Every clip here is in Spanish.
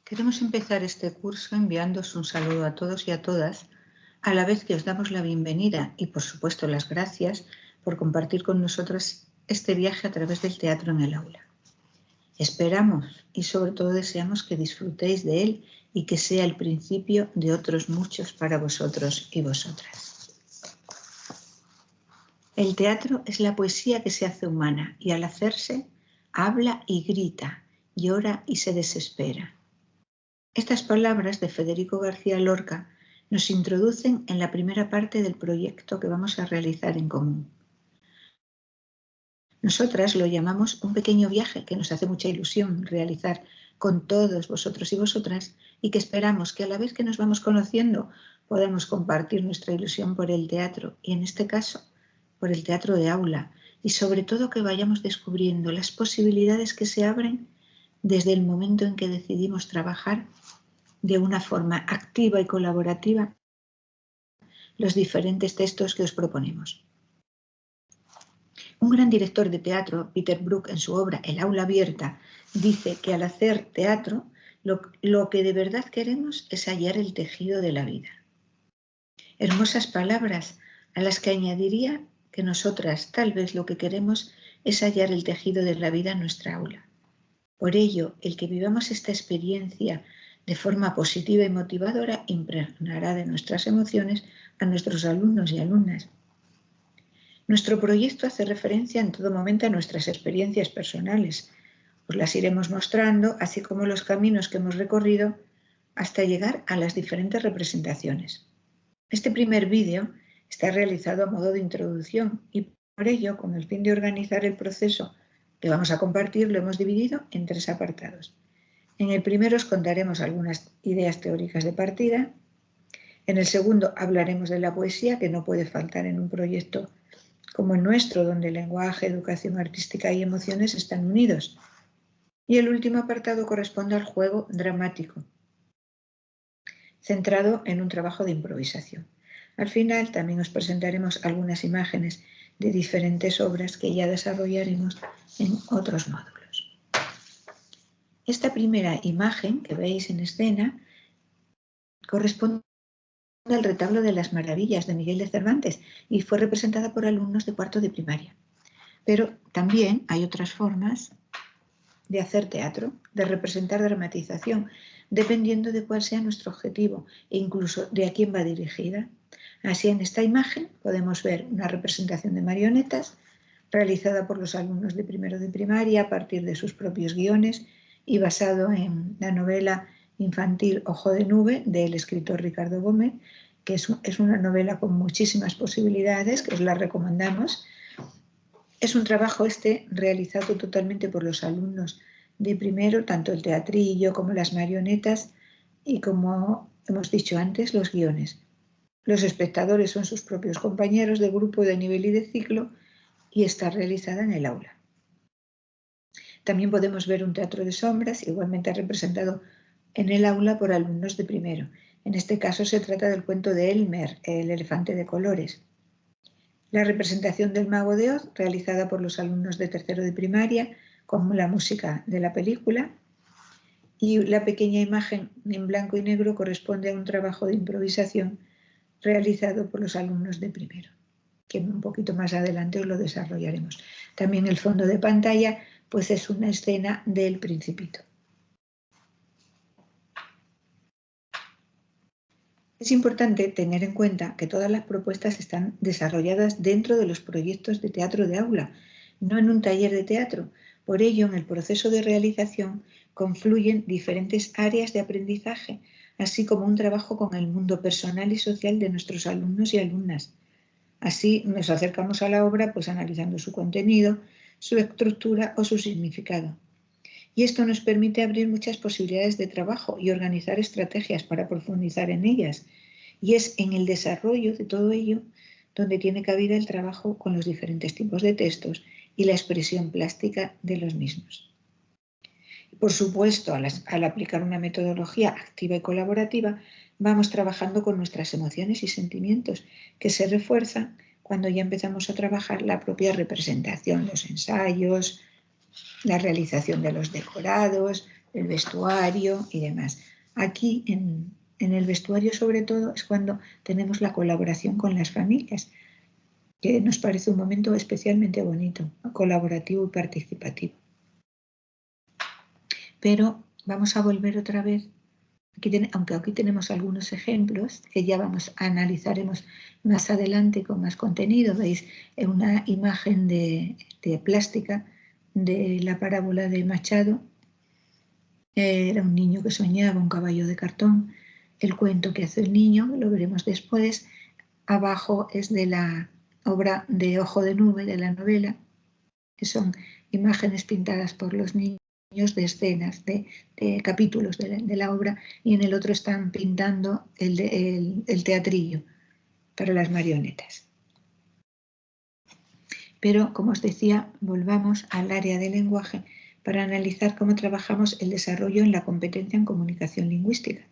Queremos empezar este curso enviándoos un saludo a todos y a todas, a la vez que os damos la bienvenida y, por supuesto, las gracias por compartir con nosotros este viaje a través del teatro en el aula. Esperamos y sobre todo deseamos que disfrutéis de él y que sea el principio de otros muchos para vosotros y vosotras. El teatro es la poesía que se hace humana y al hacerse habla y grita, llora y se desespera. Estas palabras de Federico García Lorca nos introducen en la primera parte del proyecto que vamos a realizar en común. Nosotras lo llamamos un pequeño viaje que nos hace mucha ilusión realizar con todos vosotros y vosotras y que esperamos que a la vez que nos vamos conociendo podamos compartir nuestra ilusión por el teatro y en este caso por el teatro de aula y sobre todo que vayamos descubriendo las posibilidades que se abren desde el momento en que decidimos trabajar de una forma activa y colaborativa los diferentes textos que os proponemos. Un gran director de teatro, Peter Brook, en su obra El aula abierta, dice que al hacer teatro lo que de verdad queremos es hallar el tejido de la vida. Hermosas palabras a las que añadiría que nosotras tal vez lo que queremos es hallar el tejido de la vida en nuestra aula. Por ello, el que vivamos esta experiencia de forma positiva y motivadora impregnará de nuestras emociones a nuestros alumnos y alumnas. Nuestro proyecto hace referencia en todo momento a nuestras experiencias personales. Os las iremos mostrando, así como los caminos que hemos recorrido hasta llegar a las diferentes representaciones. Este primer vídeo está realizado a modo de introducción y por ello, con el fin de organizar el proceso que vamos a compartir, lo hemos dividido en 3 apartados. En el primero os contaremos algunas ideas teóricas de partida. En el segundo hablaremos de la poesía, que no puede faltar en un proyecto como el nuestro, donde lenguaje, educación artística y emociones están unidos. Y el último apartado corresponde al juego dramático, centrado en un trabajo de improvisación. Al final también os presentaremos algunas imágenes de diferentes obras que ya desarrollaremos en otros módulos. Esta primera imagen que veis en escena corresponde al retablo de las Maravillas de Miguel de Cervantes y fue representada por alumnos de 4º de primaria. Pero también hay otras formas de hacer teatro, de representar dramatización, dependiendo de cuál sea nuestro objetivo e incluso de a quién va dirigida. Así, en esta imagen podemos ver una representación de marionetas realizada por los alumnos de 1º de primaria a partir de sus propios guiones y basado en la novela infantil Ojo de nube del escritor Ricardo Gómez, que es una novela con muchísimas posibilidades, que os la recomendamos. Es un trabajo realizado totalmente por los alumnos de 1º, tanto el teatrillo como las marionetas y, como hemos dicho antes, los guiones. Los espectadores son sus propios compañeros de grupo, de nivel y de ciclo y está realizada en el aula. También podemos ver un teatro de sombras, igualmente representado en el aula por alumnos de 1º. En este caso se trata del cuento de Elmer, el elefante de colores. La representación del Mago de Oz, realizada por los alumnos de 3º de primaria, con la música de la película. Y la pequeña imagen en blanco y negro corresponde a un trabajo de improvisación realizado por los alumnos de 1º, que un poquito más adelante os lo desarrollaremos. También el fondo de pantalla pues es una escena del Principito. Es importante tener en cuenta que todas las propuestas están desarrolladas dentro de los proyectos de teatro de aula, no en un taller de teatro. Por ello, en el proceso de realización confluyen diferentes áreas de aprendizaje, así como un trabajo con el mundo personal y social de nuestros alumnos y alumnas. Así nos acercamos a la obra pues analizando su contenido, su estructura o su significado. Y esto nos permite abrir muchas posibilidades de trabajo y organizar estrategias para profundizar en ellas. Y es en el desarrollo de todo ello donde tiene cabida el trabajo con los diferentes tipos de textos y la expresión plástica de los mismos. Por supuesto, al aplicar una metodología activa y colaborativa, vamos trabajando con nuestras emociones y sentimientos que se refuerzan cuando ya empezamos a trabajar la propia representación, los ensayos, la realización de los decorados, el vestuario y demás. Aquí en el vestuario sobre todo es cuando tenemos la colaboración con las familias, que nos parece un momento especialmente bonito, colaborativo y participativo. Pero vamos a volver otra vez, aunque aquí tenemos algunos ejemplos que ya analizaremos más adelante con más contenido. Veis una imagen de plástica de la parábola de Machado. Era un niño que soñaba un caballo de cartón. El cuento que hace el niño, lo veremos después. Abajo es de la obra de Ojo de Nube, de la novela, que son imágenes pintadas por los niños de escenas, de capítulos de la obra, y en el otro están pintando el teatrillo para las marionetas. Pero, como os decía, volvamos al área del lenguaje para analizar cómo trabajamos el desarrollo en la competencia en comunicación lingüística.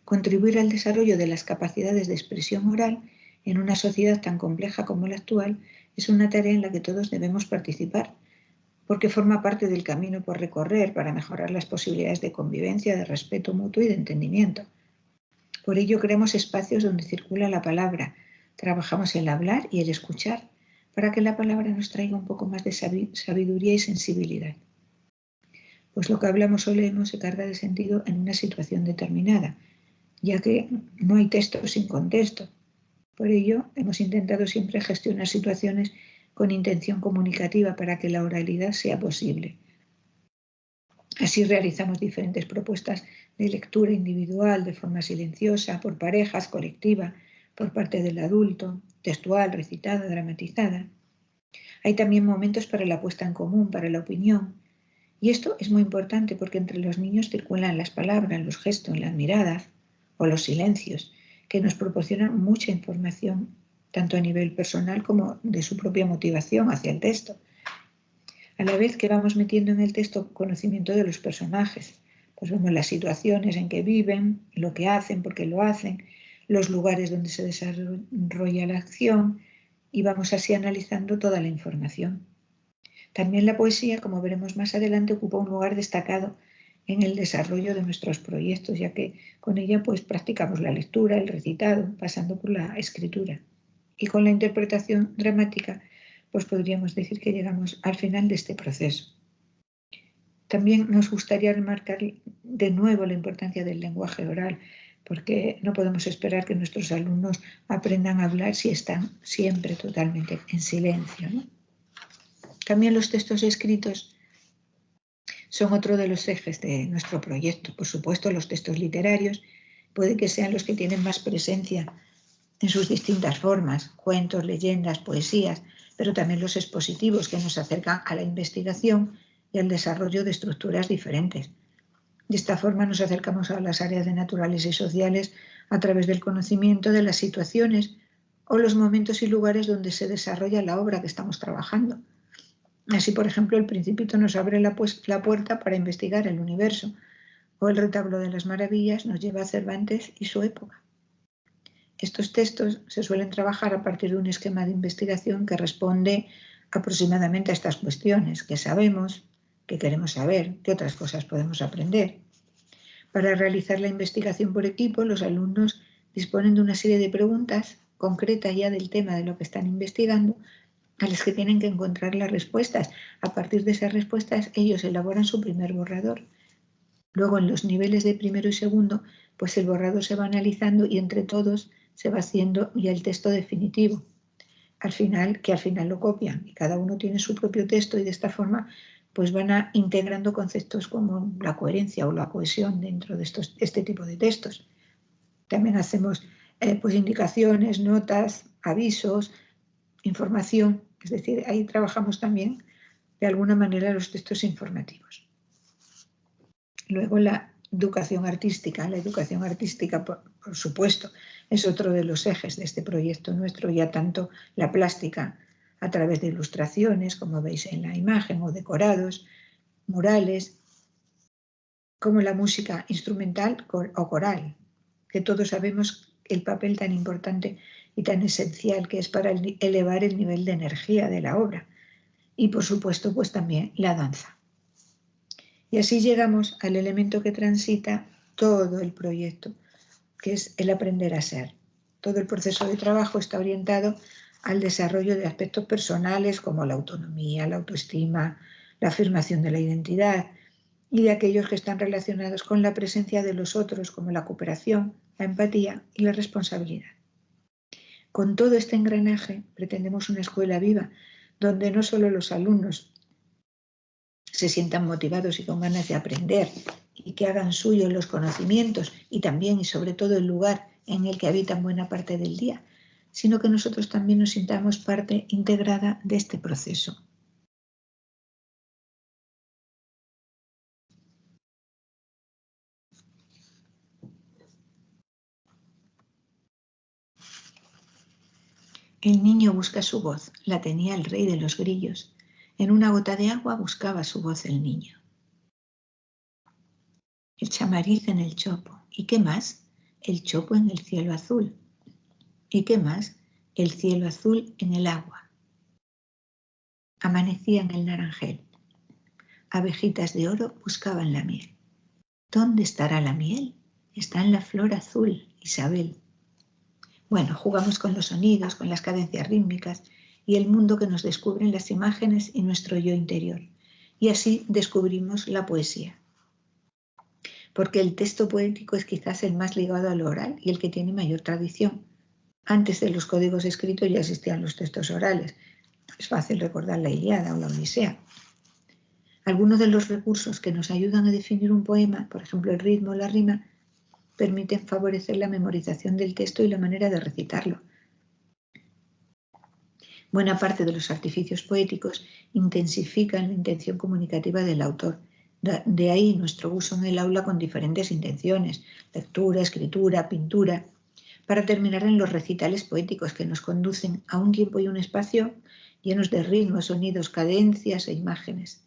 Contribuir al desarrollo de las capacidades de expresión oral en una sociedad tan compleja como la actual es una tarea en la que todos debemos participar, porque forma parte del camino por recorrer para mejorar las posibilidades de convivencia, de respeto mutuo y de entendimiento. Por ello creamos espacios donde circula la palabra, trabajamos el hablar y el escuchar, para que la palabra nos traiga un poco más de sabiduría y sensibilidad. Pues lo que hablamos o leemos se carga de sentido en una situación determinada, ya que no hay texto sin contexto. Por ello, hemos intentado siempre gestionar situaciones con intención comunicativa para que la oralidad sea posible. Así realizamos diferentes propuestas de lectura individual, de forma silenciosa, por parejas, colectiva, por parte del adulto, textual, recitada, dramatizada. Hay también momentos para la puesta en común, para la opinión. Y esto es muy importante porque entre los niños circulan las palabras, los gestos, las miradas o los silencios, que nos proporcionan mucha información, tanto a nivel personal como de su propia motivación hacia el texto. A la vez que vamos metiendo en el texto conocimiento de los personajes, pues vemos las situaciones en que viven, lo que hacen, por qué lo hacen, los lugares donde se desarrolla la acción, y vamos así analizando toda la información. También la poesía, como veremos más adelante, ocupa un lugar destacado en el desarrollo de nuestros proyectos, ya que con ella pues practicamos la lectura, el recitado, pasando por la escritura. Y con la interpretación dramática, pues podríamos decir que llegamos al final de este proceso. También nos gustaría remarcar de nuevo la importancia del lenguaje oral, porque no podemos esperar que nuestros alumnos aprendan a hablar si están siempre totalmente en silencio, ¿no? También los textos escritos son otro de los ejes de nuestro proyecto. Por supuesto, los textos literarios puede que sean los que tienen más presencia en sus distintas formas, cuentos, leyendas, poesías, pero también los expositivos que nos acercan a la investigación y al desarrollo de estructuras diferentes. De esta forma nos acercamos a las áreas de naturales y sociales a través del conocimiento de las situaciones o los momentos y lugares donde se desarrolla la obra que estamos trabajando. Así, por ejemplo, el Principito nos abre la puerta para investigar el universo, o el Retablo de las Maravillas nos lleva a Cervantes y su época. Estos textos se suelen trabajar a partir de un esquema de investigación que responde aproximadamente a estas cuestiones: qué sabemos, qué queremos saber, qué otras cosas podemos aprender. Para realizar la investigación por equipo, los alumnos disponen de una serie de preguntas concretas ya del tema de lo que están investigando, a las que tienen que encontrar las respuestas. A partir de esas respuestas, ellos elaboran su primer borrador. Luego, en los niveles de primero y segundo, pues el borrador se va analizando y entre todos se va haciendo ya el texto definitivo. Al final lo copian y cada uno tiene su propio texto, y de esta forma pues van integrando conceptos como la coherencia o la cohesión dentro de este tipo de textos. También hacemos pues indicaciones, notas, avisos, información, es decir, ahí trabajamos también de alguna manera los textos informativos. Luego la educación artística. La educación artística, por supuesto, es otro de los ejes de este proyecto nuestro, ya tanto la plástica a través de ilustraciones, como veis en la imagen, o decorados, murales, como la música instrumental o coral, que todos sabemos el papel tan importante y tan esencial que es para elevar el nivel de energía de la obra. Y por supuesto, pues también la danza. Y así llegamos al elemento que transita todo el proyecto, que es el aprender a ser. Todo el proceso de trabajo está orientado al desarrollo de aspectos personales como la autonomía, la autoestima, la afirmación de la identidad y de aquellos que están relacionados con la presencia de los otros como la cooperación, la empatía y la responsabilidad. Con todo este engranaje pretendemos una escuela viva donde no solo los alumnos se sientan motivados y con ganas de aprender y que hagan suyos los conocimientos y también y sobre todo el lugar en el que habitan buena parte del día, sino que nosotros también nos sintamos parte integrada de este proceso. El niño busca su voz, la tenía el rey de los grillos. En una gota de agua buscaba su voz el niño. El chamariz en el chopo. ¿Y qué más? El chopo en el cielo azul. ¿Y qué más? El cielo azul en el agua. Amanecía en el naranjel. Abejitas de oro buscaban la miel. ¿Dónde estará la miel? Está en la flor azul, Isabel. Bueno, jugamos con los sonidos, con las cadencias rítmicas y el mundo que nos descubren las imágenes y nuestro yo interior. Y así descubrimos la poesía. Porque el texto poético es quizás el más ligado a lo oral y el que tiene mayor tradición. Antes de los códigos escritos ya existían los textos orales. Es fácil recordar la Ilíada o la Odisea. Algunos de los recursos que nos ayudan a definir un poema, por ejemplo el ritmo o la rima, permiten favorecer la memorización del texto y la manera de recitarlo. Buena parte de los artificios poéticos intensifican la intención comunicativa del autor. De ahí nuestro uso en el aula con diferentes intenciones, lectura, escritura, pintura, para terminar en los recitales poéticos que nos conducen a un tiempo y un espacio llenos de ritmos, sonidos, cadencias e imágenes.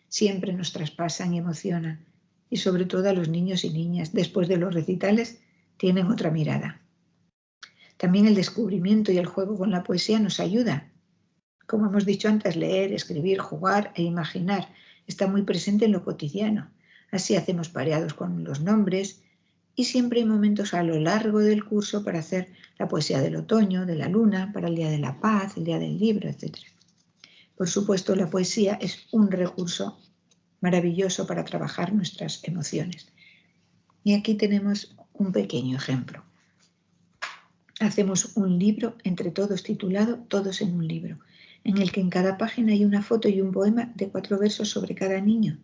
Siempre nos traspasan y emocionan, y sobre todo a los niños y niñas, después de los recitales, tienen otra mirada. También el descubrimiento y el juego con la poesía nos ayuda. Como hemos dicho antes, leer, escribir, jugar e imaginar está muy presente en lo cotidiano. Así hacemos pareados con los nombres y siempre hay momentos a lo largo del curso para hacer la poesía del otoño, de la luna, para el Día de la Paz, el Día del Libro, etc. Por supuesto, la poesía es un recurso maravilloso para trabajar nuestras emociones. Y aquí tenemos un pequeño ejemplo. Hacemos un libro entre todos titulado Todos en un libro, en el que en cada página hay una foto y un poema de 4 versos sobre cada niño.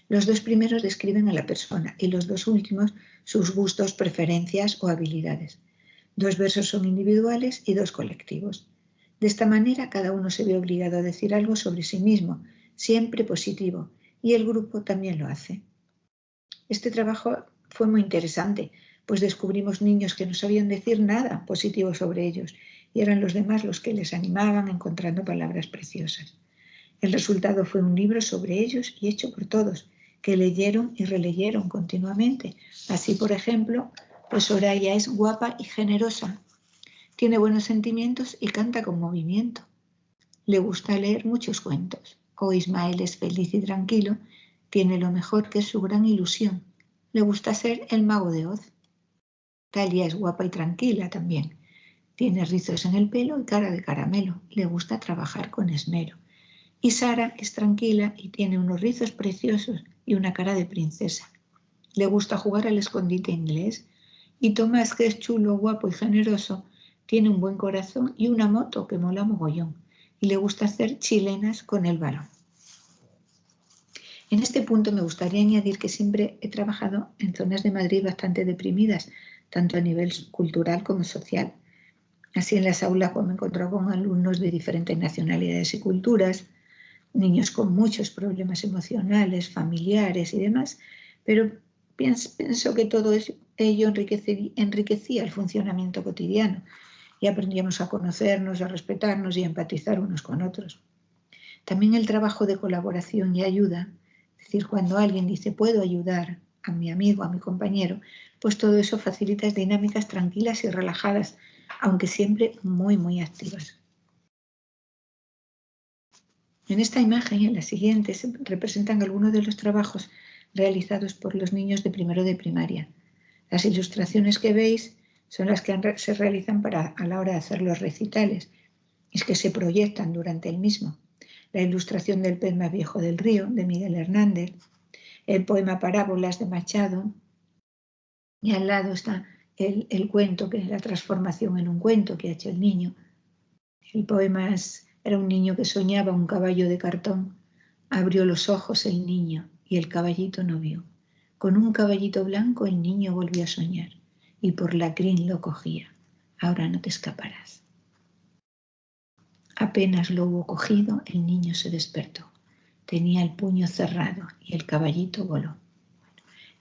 Los 2 primeros describen a la persona y los 2 últimos sus gustos, preferencias o habilidades. 2 versos son individuales y 2 colectivos. De esta manera cada uno se ve obligado a decir algo sobre sí mismo, siempre positivo, y el grupo también lo hace. Este trabajo fue muy interesante, pues descubrimos niños que no sabían decir nada positivo sobre ellos y eran los demás los que les animaban encontrando palabras preciosas. El resultado fue un libro sobre ellos y hecho por todos, que leyeron y releyeron continuamente. Así, por ejemplo, pues Soraya es guapa y generosa, tiene buenos sentimientos y canta con movimiento. Le gusta leer muchos cuentos. O Ismael es feliz y tranquilo, tiene lo mejor que es su gran ilusión. Le gusta ser el mago de Oz. Talia es guapa y tranquila también. Tiene rizos en el pelo y cara de caramelo. Le gusta trabajar con esmero. Y Sara es tranquila y tiene unos rizos preciosos y una cara de princesa. Le gusta jugar al escondite inglés. Y Tomás, que es chulo, guapo y generoso, tiene un buen corazón y una moto que mola mogollón. Y le gusta hacer chilenas con el balón. En este punto me gustaría añadir que siempre he trabajado en zonas de Madrid bastante deprimidas, tanto a nivel cultural como social. Así en las aulas me he encontrado con alumnos de diferentes nacionalidades y culturas, niños con muchos problemas emocionales, familiares y demás, pero pienso que todo ello enriquecía el funcionamiento cotidiano y aprendíamos a conocernos, a respetarnos y a empatizar unos con otros. También el trabajo de colaboración y ayuda, es decir, cuando alguien dice puedo ayudar a mi amigo, a mi compañero, pues todo eso facilita dinámicas tranquilas y relajadas, aunque siempre muy, muy activas. En esta imagen y en la siguiente se representan algunos de los trabajos realizados por los niños de primero de primaria. Las ilustraciones que veis son las que se realizan a la hora de hacer los recitales, es que se proyectan durante el mismo. La ilustración del pez más viejo del río, de Miguel Hernández, el poema Parábolas de Machado, y al lado está el cuento, que es la transformación en un cuento que ha hecho el niño. El poema era un niño que soñaba un caballo de cartón. Abrió los ojos el niño y el caballito no vio. Con un caballito blanco el niño volvió a soñar y por la crin lo cogía. Ahora no te escaparás. Apenas lo hubo cogido, el niño se despertó. Tenía el puño cerrado y el caballito voló.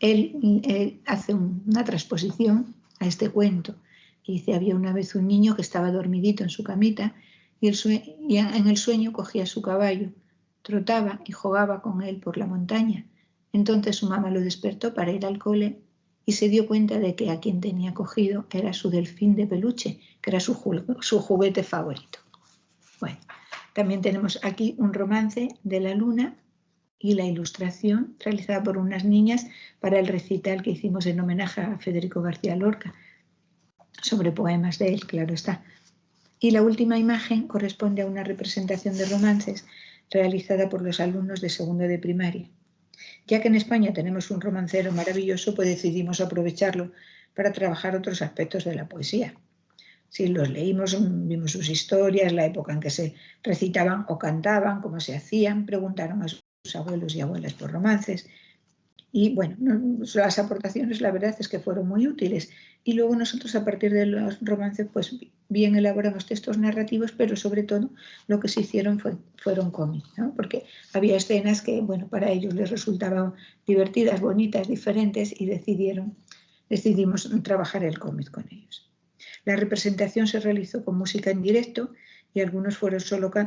Él hace una transposición a este cuento y dice: había una vez un niño que estaba dormidito en su camita y en el sueño cogía su caballo, trotaba y jugaba con él por la montaña. Entonces su mamá lo despertó para ir al cole y se dio cuenta de que a quien tenía cogido era su delfín de peluche, que era su juguete favorito. Bueno, también tenemos aquí un romance de la luna y la ilustración realizada por unas niñas para el recital que hicimos en homenaje a Federico García Lorca, sobre poemas de él, claro está. Y la última imagen corresponde a una representación de romances realizada por los alumnos de segundo de primaria. Ya que en España tenemos un romancero maravilloso, pues decidimos aprovecharlo para trabajar otros aspectos de la poesía. Si los leímos, vimos sus historias, la época en que se recitaban o cantaban, cómo se hacían, preguntaron a sus abuelos y abuelas por romances. Y bueno, las aportaciones la verdad es que fueron muy útiles. Y luego nosotros a partir de los romances pues bien elaboramos textos narrativos, pero sobre todo lo que se hicieron fueron cómics, ¿no? Porque había escenas que bueno, para ellos les resultaban divertidas, bonitas, diferentes y decidimos trabajar el cómic con ellos. La representación se realizó con música en directo y algunos fueron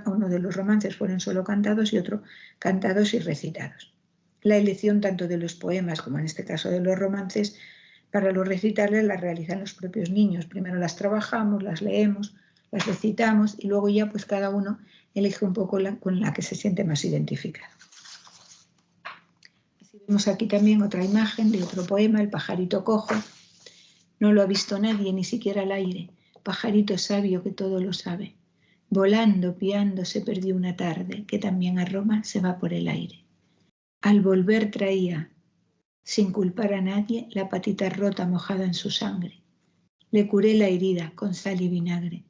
uno de los romances fueron solo cantados y otro cantados y recitados. La elección tanto de los poemas como en este caso de los romances para los recitales las realizan los propios niños. Primero las trabajamos, las leemos, las recitamos y luego ya pues cada uno elige un poco con la que se siente más identificado. Así vemos aquí también otra imagen de otro poema, El pajarito cojo. No lo ha visto nadie, ni siquiera el aire. Pajarito sabio que todo lo sabe. Volando, piando, se perdió una tarde, que también a Roma se va por el aire. Al volver traía, sin culpar a nadie, la patita rota mojada en su sangre. Le curé la herida con sal y vinagre.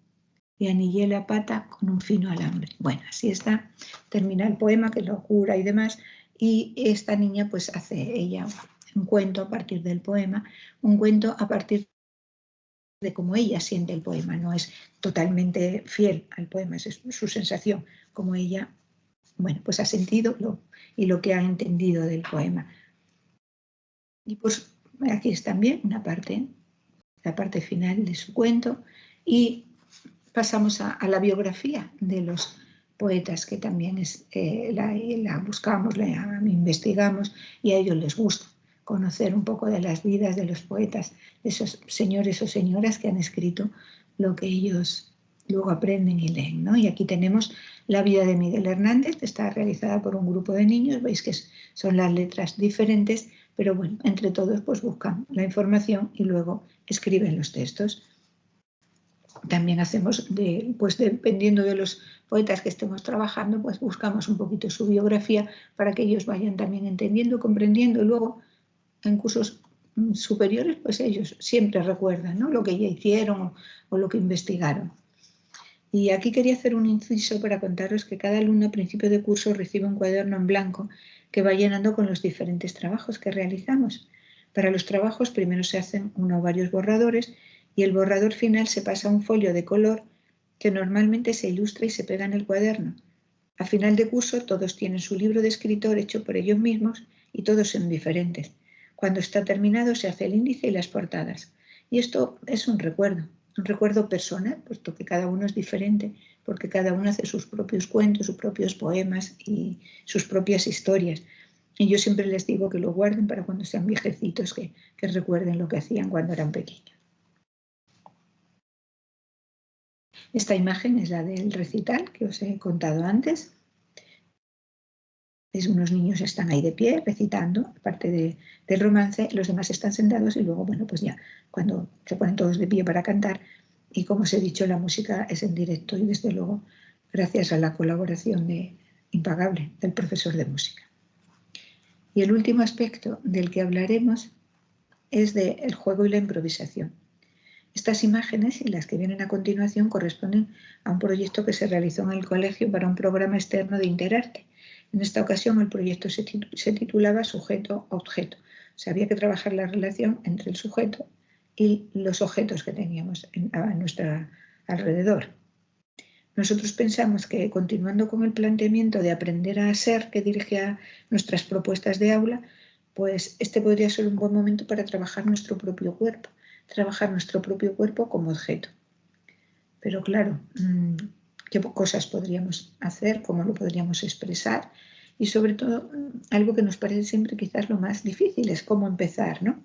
Y anillé la pata con un fino alambre. Bueno, así está, termina el poema que lo cura y demás. Y esta niña pues hace ella un cuento a partir del poema, un cuento a partir de cómo ella siente el poema, no es totalmente fiel al poema, es su sensación, como ella, bueno, pues ha sentido y lo que ha entendido del poema. Y pues aquí es también una parte, la parte final de su cuento y pasamos a la biografía de los poetas, que también la buscamos, la investigamos y a ellos les gusta conocer un poco de las vidas de los poetas, de esos señores o señoras que han escrito lo que ellos luego aprenden y leen, ¿no? Y aquí tenemos la vida de Miguel Hernández, que está realizada por un grupo de niños, veis que son las letras diferentes, pero bueno, entre todos pues buscan la información y luego escriben los textos. También hacemos, pues dependiendo de los poetas que estemos trabajando, pues buscamos un poquito su biografía para que ellos vayan también entendiendo, comprendiendo y luego en cursos superiores, pues ellos siempre recuerdan, ¿no?, lo que ya hicieron o lo que investigaron. Y aquí quería hacer un inciso para contaros que cada alumno a principio de curso recibe un cuaderno en blanco que va llenando con los diferentes trabajos que realizamos. Para los trabajos primero se hacen uno o varios borradores y el borrador final se pasa a un folio de color que normalmente se ilustra y se pega en el cuaderno. A final de curso todos tienen su libro de escritor hecho por ellos mismos y todos son diferentes. Cuando está terminado se hace el índice y las portadas. Y esto es un recuerdo personal, puesto que cada uno es diferente, porque cada uno hace sus propios cuentos, sus propios poemas y sus propias historias. Y yo siempre les digo que lo guarden para cuando sean viejecitos, que recuerden lo que hacían cuando eran pequeños. Esta imagen es la del recital que os he contado antes. ¿Ves? Unos niños están ahí de pie recitando, aparte del romance, los demás están sentados y luego, bueno, pues ya cuando se ponen todos de pie para cantar, y como os he dicho, la música es en directo y desde luego gracias a la colaboración impagable del profesor de música. Y el último aspecto del que hablaremos es del juego y la improvisación. Estas imágenes y las que vienen a continuación corresponden a un proyecto que se realizó en el colegio para un programa externo de Interarte. En esta ocasión el proyecto se titulaba Sujeto-Objeto. O sea, había que trabajar la relación entre el sujeto y los objetos que teníamos a nuestro alrededor. Nosotros pensamos que, continuando con el planteamiento de aprender a ser que dirigía nuestras propuestas de aula, pues este podría ser un buen momento para trabajar nuestro propio cuerpo como objeto. Pero claro, ¿qué cosas podríamos hacer? ¿Cómo lo podríamos expresar? Y sobre todo, algo que nos parece siempre quizás lo más difícil es cómo empezar, ¿no?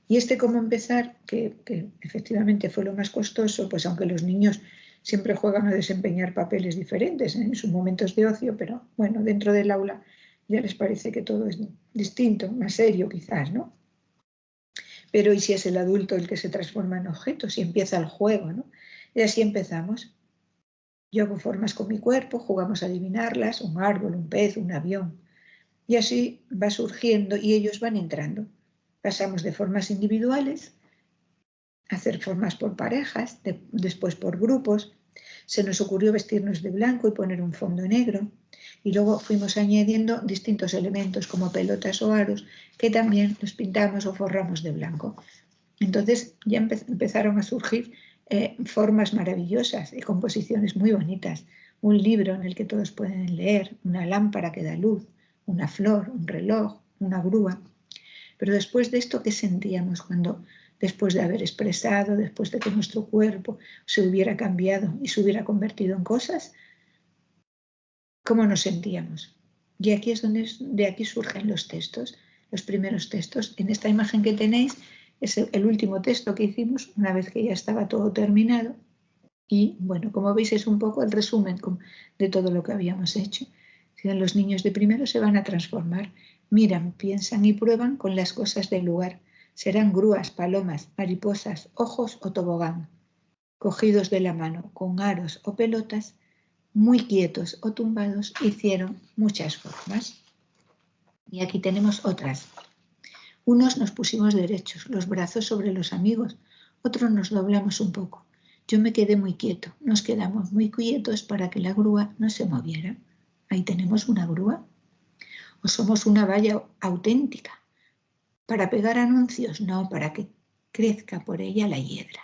Y cómo empezar, que efectivamente fue lo más costoso, pues aunque los niños siempre juegan a desempeñar papeles diferentes en sus momentos de ocio, pero bueno, dentro del aula ya les parece que todo es distinto, más serio quizás, ¿no? Pero ¿y si es el adulto el que se transforma en objeto? Si empieza el juego, ¿no? Y así empezamos. Yo hago formas con mi cuerpo, jugamos a adivinarlas, un árbol, un pez, un avión. Y así va surgiendo y ellos van entrando. Pasamos de formas individuales a hacer formas por parejas, después por grupos. Se nos ocurrió vestirnos de blanco y poner un fondo negro. Y luego fuimos añadiendo distintos elementos como pelotas o aros que también los pintamos o forramos de blanco. Entonces ya empezaron a surgir formas maravillosas y composiciones muy bonitas. Un libro en el que todos pueden leer, una lámpara que da luz, una flor, un reloj, una grúa. Pero después de esto, ¿qué sentíamos cuando, después de haber expresado, después de que nuestro cuerpo se hubiera cambiado y se hubiera convertido en cosas? ¿Cómo nos sentíamos? Y aquí es donde de aquí surgen los textos, los primeros textos. En esta imagen que tenéis es el último texto que hicimos una vez que ya estaba todo terminado. Y bueno, como veis es un poco el resumen de todo lo que habíamos hecho. Los niños de primero se van a transformar, miran, piensan y prueban con las cosas del lugar. Serán grúas, palomas, mariposas, ojos o tobogán. Cogidos de la mano con aros o pelotas, muy quietos o tumbados, hicieron muchas formas. Y aquí tenemos otras. Unos nos pusimos derechos, los brazos sobre los amigos, otros nos doblamos un poco. Yo me quedé muy quieto, nos quedamos muy quietos para que la grúa no se moviera. Ahí tenemos una grúa. ¿O somos una valla auténtica? ¿Para pegar anuncios? No, para que crezca por ella la hiedra.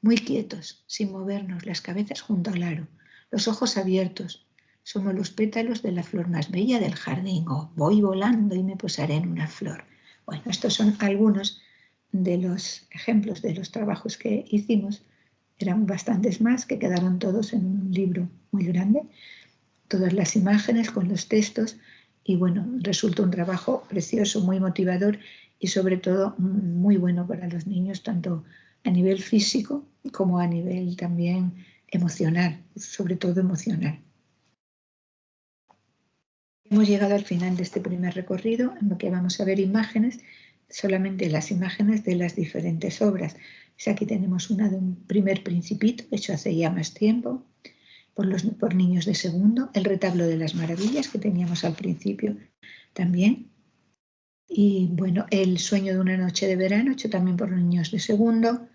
Muy quietos, sin movernos, las cabezas junto al aro, los ojos abiertos. Somos los pétalos de la flor más bella del jardín. O voy volando y me posaré en una flor. Bueno, estos son algunos de los ejemplos de los trabajos que hicimos. Eran bastantes más que quedaron todos en un libro muy grande. Todas las imágenes con los textos. Y bueno, resulta un trabajo precioso, muy motivador y sobre todo muy bueno para los niños, tanto a nivel físico como a nivel también emocional, sobre todo emocional. Hemos llegado al final de este primer recorrido en lo que vamos a ver imágenes, solamente las imágenes de las diferentes obras. Aquí tenemos una de un primer Principito, hecho hace ya más tiempo, por niños de segundo, el retablo de las maravillas que teníamos al principio también. Y bueno, el sueño de una noche de verano, hecho también por niños de segundo.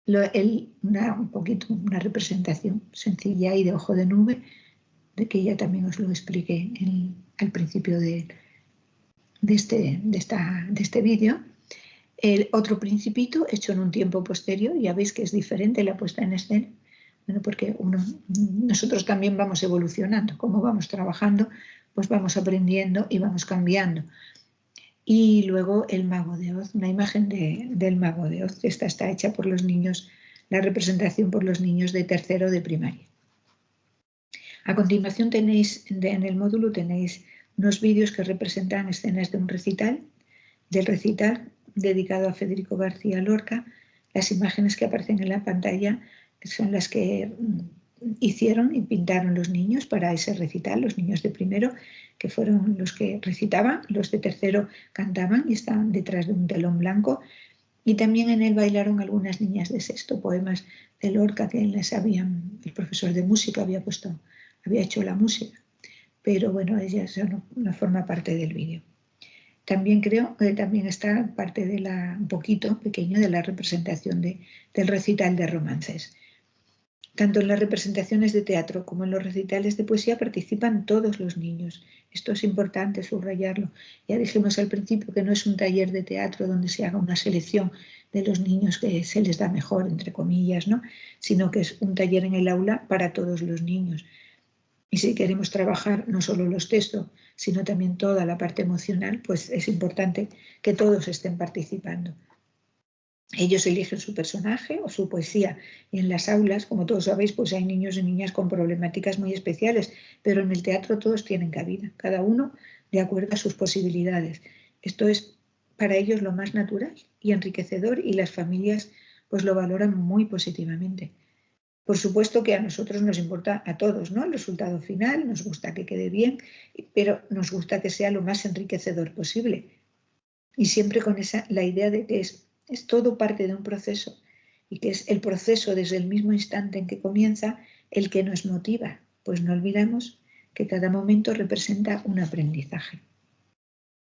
Una representación sencilla y de ojo de nube, de que ya también os lo expliqué al principio de este vídeo. El otro Principito hecho en un tiempo posterior, ya veis que es diferente la puesta en escena. Bueno, porque nosotros también vamos evolucionando, como vamos trabajando, pues vamos aprendiendo y vamos cambiando. Y luego el Mago de Oz, una imagen del Mago de Oz. Esta está hecha por los niños, la representación por los niños de tercero de primaria. A continuación en el módulo tenéis unos vídeos que representan escenas de un recital, dedicado a Federico García Lorca. Las imágenes que aparecen en la pantalla son las que hicieron y pintaron los niños para ese recital, los niños de primero, que fueron los que recitaban, los de tercero cantaban y estaban detrás de un telón blanco, y también en él bailaron algunas niñas de sexto, poemas de Lorca que el profesor de música había hecho la música, pero bueno, ellas no forma parte del vídeo. También creo que también está parte un poquito pequeño de la representación del recital de romances. Tanto en las representaciones de teatro como en los recitales de poesía participan todos los niños. Esto es importante subrayarlo. Ya dijimos al principio que no es un taller de teatro donde se haga una selección de los niños que se les da mejor, entre comillas, ¿no? Sino que es un taller en el aula para todos los niños. Y si queremos trabajar no solo los textos, sino también toda la parte emocional, pues es importante que todos estén participando. Ellos eligen su personaje o su poesía y en las aulas, como todos sabéis, pues hay niños y niñas con problemáticas muy especiales, pero en el teatro todos tienen cabida, cada uno de acuerdo a sus posibilidades. Esto es para ellos lo más natural y enriquecedor y las familias pues lo valoran muy positivamente. Por supuesto que a nosotros nos importa a todos, ¿no? El resultado final, nos gusta que quede bien, pero nos gusta que sea lo más enriquecedor posible. Y siempre con la idea de que es todo parte de un proceso y que es el proceso desde el mismo instante en que comienza el que nos motiva, pues no olvidamos que cada momento representa un aprendizaje.